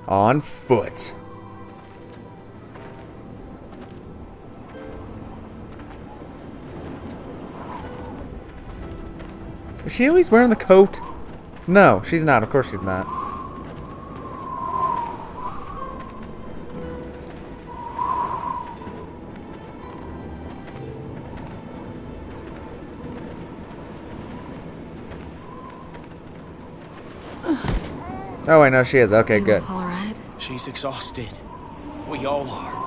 On foot. Is she always wearing the coat? No, she's not. Of course she's not. Oh, I know she is. Okay, good. All right. She's exhausted. We all are.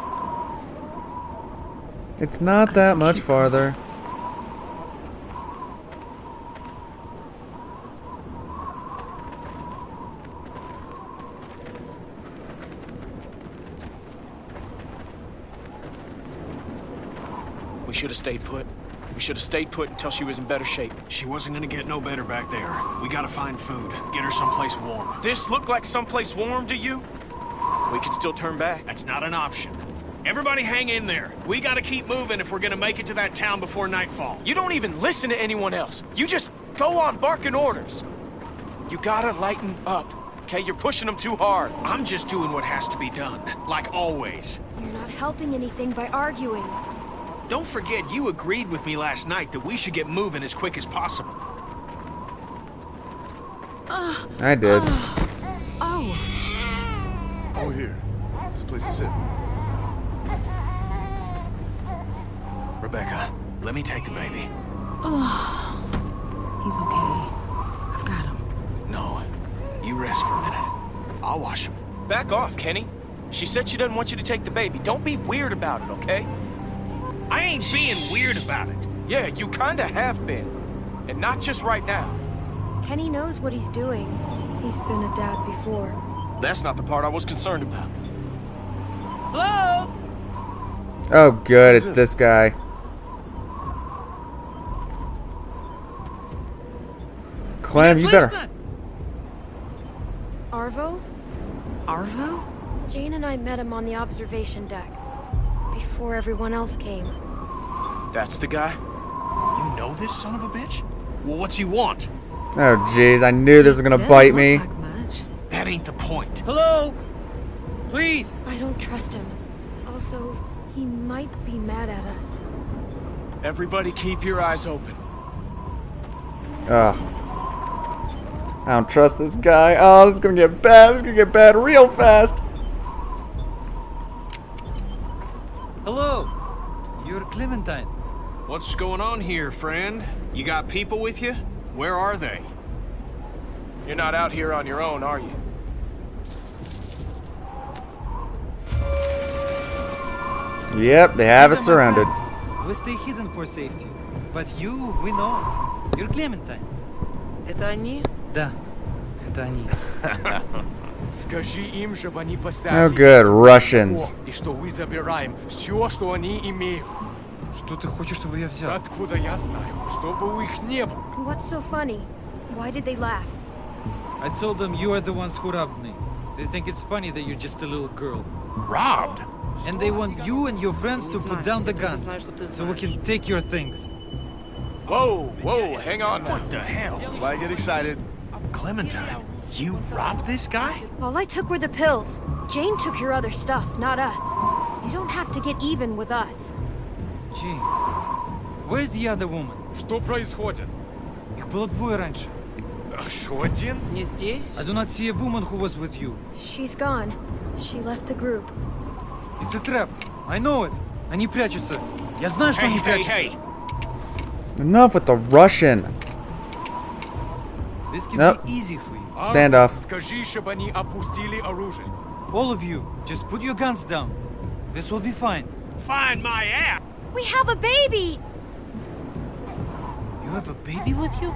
It's not that much farther. We should have stayed put. We should have stayed put until she was in better shape. She wasn't gonna get no better back there. We gotta find food. Get her someplace warm. This looked like someplace warm to you? We could still turn back. That's not an option. Everybody hang in there. We gotta keep moving if we're gonna make it to that town before nightfall. You don't even listen to anyone else. You just go on barking orders. You gotta lighten up, okay? You're pushing them too hard. I'm just doing what has to be done, like always. You're not helping anything by arguing. Don't forget you agreed with me last night that we should get moving as quick as possible. I did. Oh. Oh, here. It's a place to sit. Rebecca, let me take the baby. Oh, he's okay. I've got him. No, you rest for a minute. I'll wash him. Back off, Kenny. She said she doesn't want you to take the baby. Don't be weird about it, okay? I ain't being weird about it. Yeah, you kinda have been. And not just right now. Kenny knows what he's doing. He's been a dad before. That's not the part I was concerned about. Hello? Oh, good. It's this guy. Clem, you better. Arvo? Arvo? Jane and I met him on the observation deck. Before everyone else came. That's the guy? You know this son of a bitch? Well, what's he want? Oh, jeez. I knew this was going to Doesn't bite look me. like much. That ain't the point. Hello? Please? I don't trust him. Also, he might be mad at us. Everybody keep your eyes open. Ugh. I don't trust this guy. Oh, this is going to get bad. This is going to get bad real fast. Hello? You're Clementine. What's going on here, friend? You got people with you? Where are they? You're not out here on your own, are you? Yep, they have us These are my surrounded. friends. We stay hidden for safety. But you, we know. You're Clementine. Это они? Да, это они. Скажи им, чтобы они Oh, поставили good. Russians. и что мы забираем все, что они имеют. Что ты хочешь, чтобы я взял? Откуда я знаю, чтобы у их не было? What's so funny? Why did they laugh? I told them you are the ones who robbed me. They think it's funny that you're just a little girl. Robbed? And they want you and your friends to put down the guns, so we can take your things. Whoa, whoa, hang on now. What the hell? Why get excited? Clementine, you robbed this guy? All I took were the pills. Jane took your other stuff, not us. You don't have to get even with us. Jane, where's the other woman? Что происходит? Их было двое раньше. Еще один? Не здесь? I do not see a woman who was with you. She's gone. She left the group. It's a trap. I know it. Они прячутся. Я знаю, что они прячутся. Enough with the Russian. This can Nope. be easy for you. Standoff. Скажи, чтобы они опустили оружие. All of you, just put your guns down. This will be fine. Find my ass! We have a baby! You have a baby with you?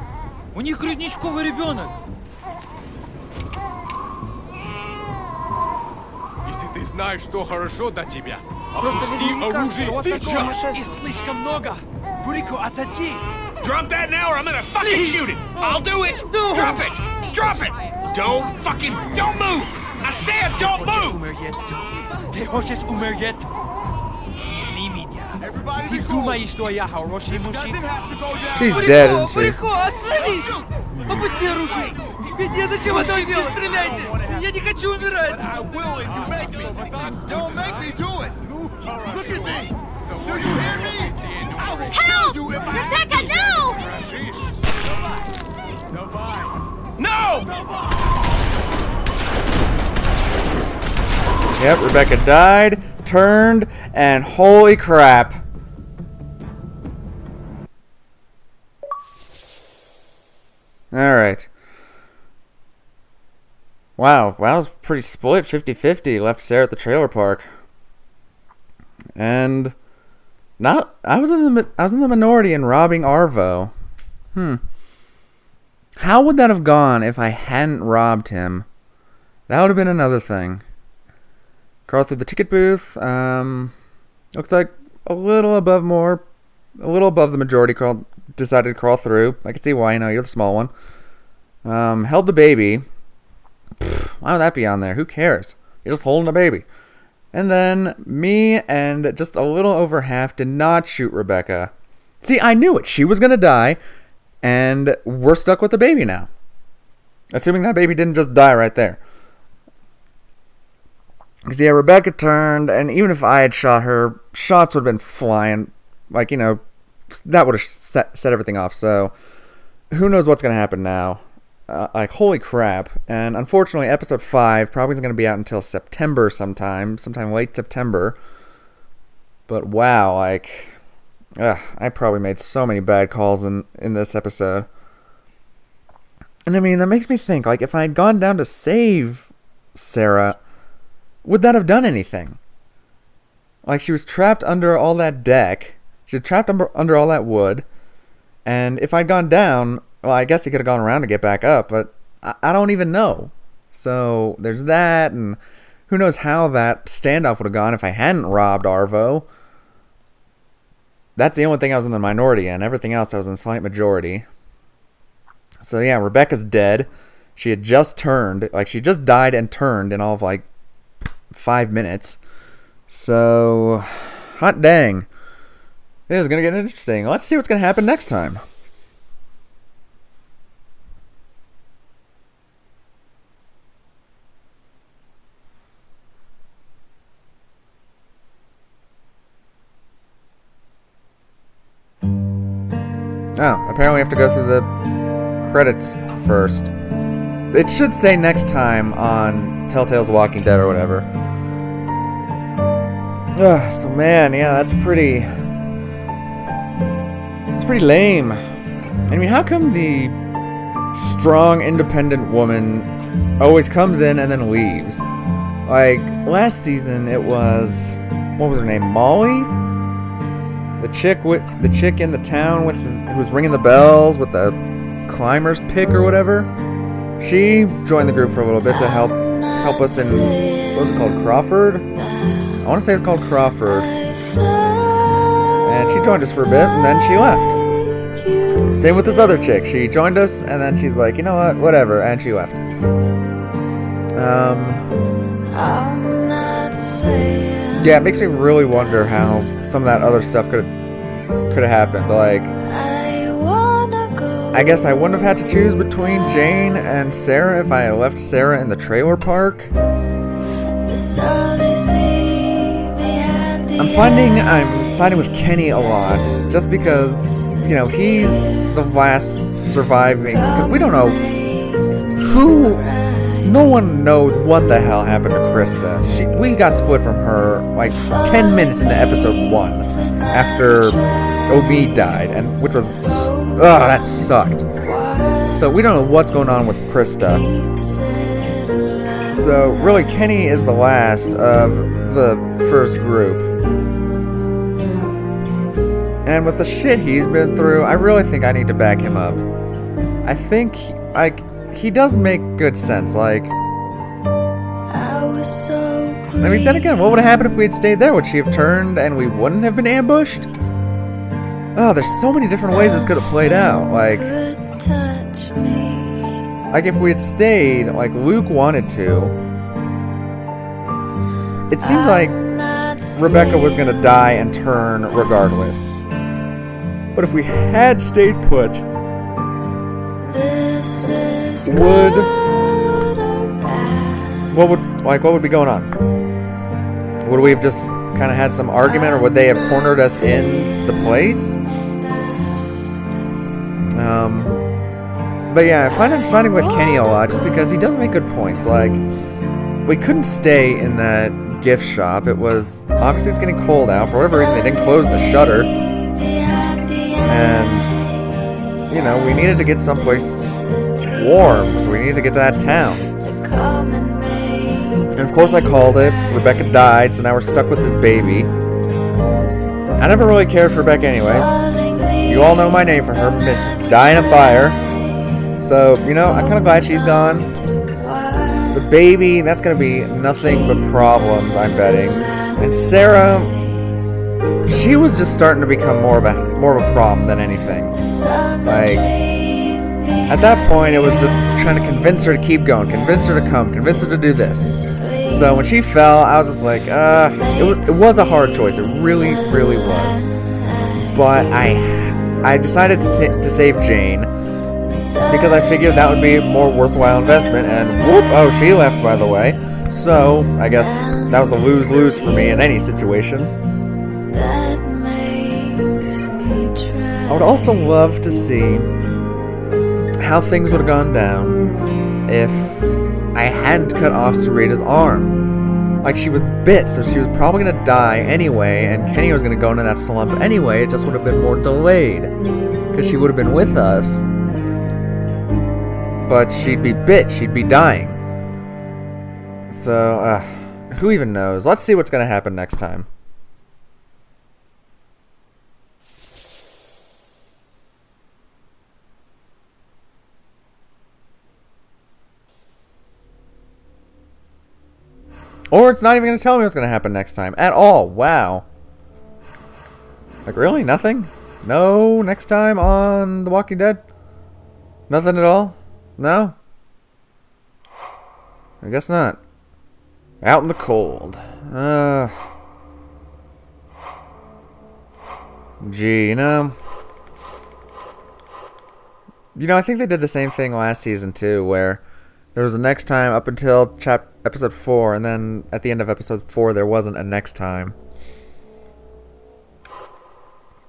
У них грудничковый ребенок. Если ты знаешь, что хорошо для тебя, Просто опусти ведь мне кажется, оружие у вас такое сейчас! нашествие. Слишком много! Бурико, отойди! Drop that now or I'm gonna fucking shoot it! I'll do it! Drop it! Drop it! Don't move! I said don't Хочешь move! умереть? Ты хочешь умереть? Зли меня. Everybody Ты be cool. думаешь, что я хороший Doesn't мужчина? have to go down. She's dead, isn't she? Бурико, остановись! Опусти оружие! Незачем это делать! Не стреляйте! Я не хочу умирать! I will if you make me. Don't make me do it. Look at me. Do you hear me? I will Help! kill you if I Rebecca, no! No! Yep, Rebecca died, turned, and holy crap. Alright. Wow, that was pretty split, 50-50. Left Sarah at the trailer park. And I was in the minority in robbing Arvo. How would that have gone if I hadn't robbed him? That would have been another thing. Crawl through the ticket booth. Looks like a little above the majority decided to crawl through. I can see why. You're the small one. Held the baby. Why would that be on there? Who cares? You're just holding a baby. And then me and just a little over half did not shoot Rebecca. See, I knew it. She was going to die. And we're stuck with the baby now. Assuming that baby didn't just die right there. Because, yeah, Rebecca turned, and even if I had shot her, shots would have been flying. Like, that would have set everything off. So, who knows what's going to happen now. Holy crap. And unfortunately, episode 5 probably isn't going to be out until September sometime late September. But wow, I probably made so many bad calls in this episode. And I mean, that makes me think, if I had gone down to save Sarah, would that have done anything? She was trapped under all that deck. She was trapped under all that wood. And if I'd gone down, well, I guess he could have gone around to get back up, but I don't even know. So there's that, and who knows how that standoff would have gone if I hadn't robbed Arvo. That's the only thing I was in the minority in. Everything else I was in slight majority. So yeah, Rebecca's dead. She had just turned. She just died and turned in all of 5 minutes. So, hot dang. This is going to get interesting. Let's see what's going to happen next time. Oh, apparently we have to go through the credits first. It should say next time on Telltale's Walking Dead or whatever. So man, yeah, it's pretty lame. I mean, how come the strong, independent woman always comes in and then leaves? Last season it was, what was her name, Molly? The chick in the town who was ringing the bells with the climber's pick or whatever. She joined the group for a little bit to help us in, what was it called, Crawford? I want to say it's called Crawford. And she joined us for a bit and then she left. Same with this other chick. She joined us and then she's like, you know what, whatever, and she left. Yeah, it makes me really wonder how some of that other stuff could have happened. I guess I wouldn't have had to choose between Jane and Sarah if I had left Sarah in the trailer park. I'm finding I'm siding with Kenny a lot, just because, he's the last surviving, because we don't know no one knows what the hell happened to Krista. We got split from her 10 minutes into episode 1 after OB died, and which was, that sucked. So we don't know what's going on with Krista. So really, Kenny is the last of the first group. And with the shit he's been through, I really think I need to back him up. I think, he does make good sense, I mean, then again, what would have happened if we had stayed there? Would she have turned and we wouldn't have been ambushed? Oh, there's so many different ways this could have played out, if we had stayed, Luke wanted to, it seemed like Rebecca was gonna die and turn regardless. But if we had stayed put, what would be going on? Would we have just kind of had some argument, or would they have cornered us in the place? But yeah, I find I'm siding with Kenny a lot just because he does make good points. Like, we couldn't stay in that gift shop. It was obviously it's getting cold out. For whatever reason, they didn't close the shutter, and you know, we needed to get someplace warm, so we needed to get to that town. And of course I called it. Rebecca died, so now we're stuck with this baby. I never really cared for Rebecca anyway. You all know my name for her, Miss Die in a Fire. So, you know, I'm kind of glad she's gone. The baby, that's going to be nothing but problems, I'm betting. And Sarah, she was just starting to become more of a problem than anything. Like, at that point, it was just trying to convince her to keep going, convince her to come, convince her to do this. So when she fell, I was just like, it was a hard choice. It really, really was. But I decided to save Jane because I figured that would be a more worthwhile investment. And whoop, oh, she left, by the way. So I guess that was a lose-lose for me in any situation. I would also love to see how things would have gone down if I hadn't cut off Sarita's arm. Like, she was bit, so she was probably going to die anyway, and Kenny was going to go into that slump anyway. It just would have been more delayed, because she would have been with us. But she'd be bit, she'd be dying. So, who even knows? Let's see what's going to happen next time. Or it's not even going to tell me what's going to happen next time at all. Wow. Like, really? Nothing? No next time on The Walking Dead? Nothing at all? No? I guess not. Out in the cold. Gee, you know, I think they did the same thing last season too, where there was a next time up until episode 4, and then at the end of episode 4 there wasn't a next time.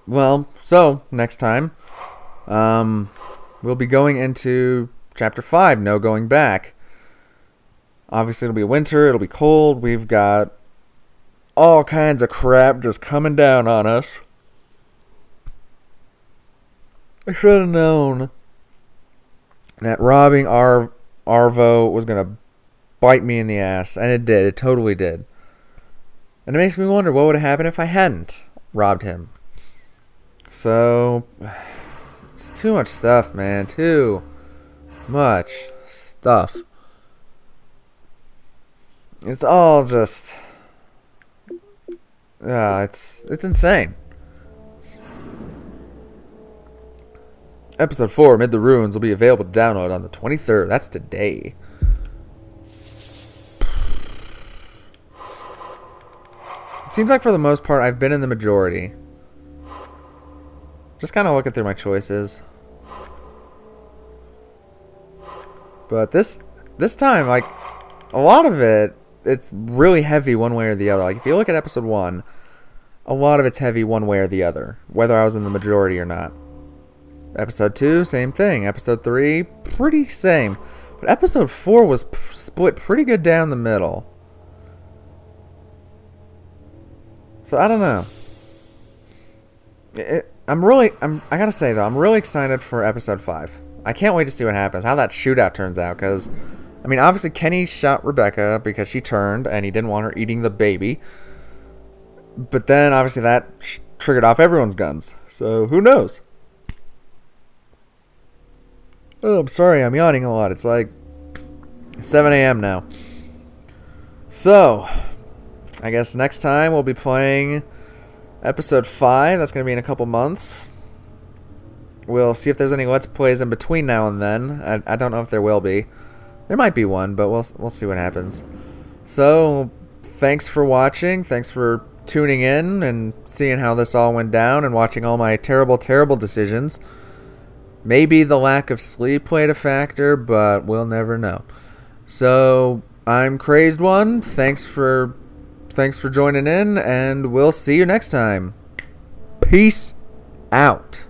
Well, so next time, we'll be going into chapter 5, No Going Back. Obviously it'll be winter, it'll be cold, we've got all kinds of crap just coming down on us. I should have known that robbing Arvo was going to bite me in the ass, and it did. It totally did. And it makes me wonder what would have happened if I hadn't robbed him. So, it's too much stuff, man. Too much stuff. It's all just... it's insane. Episode 4, Amid the Ruins, will be available to download on the 23rd. That's today. It seems like for the most part, I've been in the majority. Just kind of looking through my choices. But this time, like, a lot of it, it's really heavy one way or the other. Like, if you look at episode 1, a lot of it's heavy one way or the other, whether I was in the majority or not. Episode 2, same thing. Episode 3, pretty same. But episode 4 was split pretty good down the middle. So, I don't know. I gotta say, though, I'm really excited for episode 5. I can't wait to see what happens, how that shootout turns out, because, I mean, obviously Kenny shot Rebecca because she turned and he didn't want her eating the baby. But then, obviously, that triggered off everyone's guns. So, who knows? Oh, I'm sorry, I'm yawning a lot. It's like 7 a.m. now. So, I guess next time we'll be playing episode 5. That's going to be in a couple months. We'll see if there's any Let's Plays in between now and then. I don't know if there will be. There might be one, but we'll see what happens. So, thanks for watching. Thanks for tuning in and seeing how this all went down and watching all my terrible, terrible decisions. Maybe the lack of sleep played a factor, but we'll never know. So I'm Crazed One. Thanks for joining in, and we'll see you next time. Peace out.